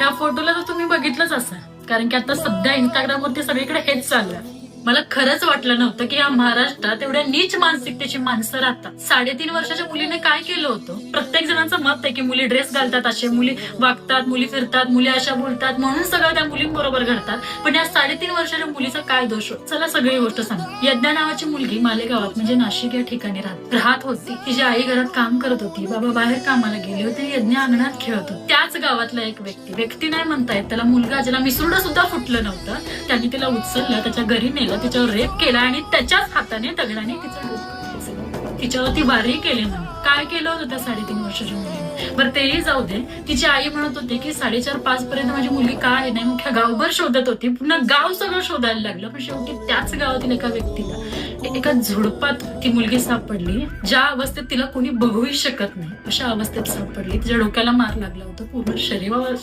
ह्या फोटोला तर तुम्ही बघितलंच असाल, कारण की आता सध्या इंस्टाग्रामवरती सगळीकडे हेच चालू आहे. मला खरंच वाटलं नव्हतं की या महाराष्ट्रात एवढ्या नीच मानसिकतेची माणसं राहतात. 3.5 वर्षाच्या मुलीने काय केलं होतं? प्रत्येक जणांचं मत आहे की मुली ड्रेस घालतात, असे मुली वागतात, मुली फिरतात, मुली अशा बोलतात, म्हणून सगळं त्या मुलींबरोबर घडतात. पण या 3.5 वर्षाच्या मुलीचा काय दोष होता? चला सगळी गोष्ट सांग. यज्ञा नावाची मुलगी मालेगावात म्हणजे नाशिक या ठिकाणी राहत होती. तिची आई घरात काम करत होती, बाबा बाहेर कामाला गेले होते, यज्ञ अंगणात खेळत होती. त्याच गावातला एक व्यक्ती नाही म्हणता येत त्याला, मुलगा ज्याला मिसरुडं सुद्धा फुटलं नव्हतं, त्यांनी तिला उचललं, त्याच्या घरी नेलं, तिच्यावर रेप केला आणि त्याच्याच हाताने दगडाने तिचं डोकं, तिच्यावरती वारही केले. म्हणून काय केलं होतं त्या 3.5 वर्षाच्या मुलीने? बरं तेही जाऊ दे. तिची आई म्हणत होती की 4:30-5 पर्यंत माझी मुलगी का आहे नाही, मुख्य गावभर शोधत होती, पुन्हा गाव सगळं शोधायला लागलं. पण शेवटी त्याच गावातील एका व्यक्तीला एका झुडपात ती मुलगी सापडली, ज्या अवस्थेत तिला कोणी बघूही शकत नाही अशा अवस्थेत सापडली. तिच्या डोक्याला मार लागला होता, पूर्ण शरीरावर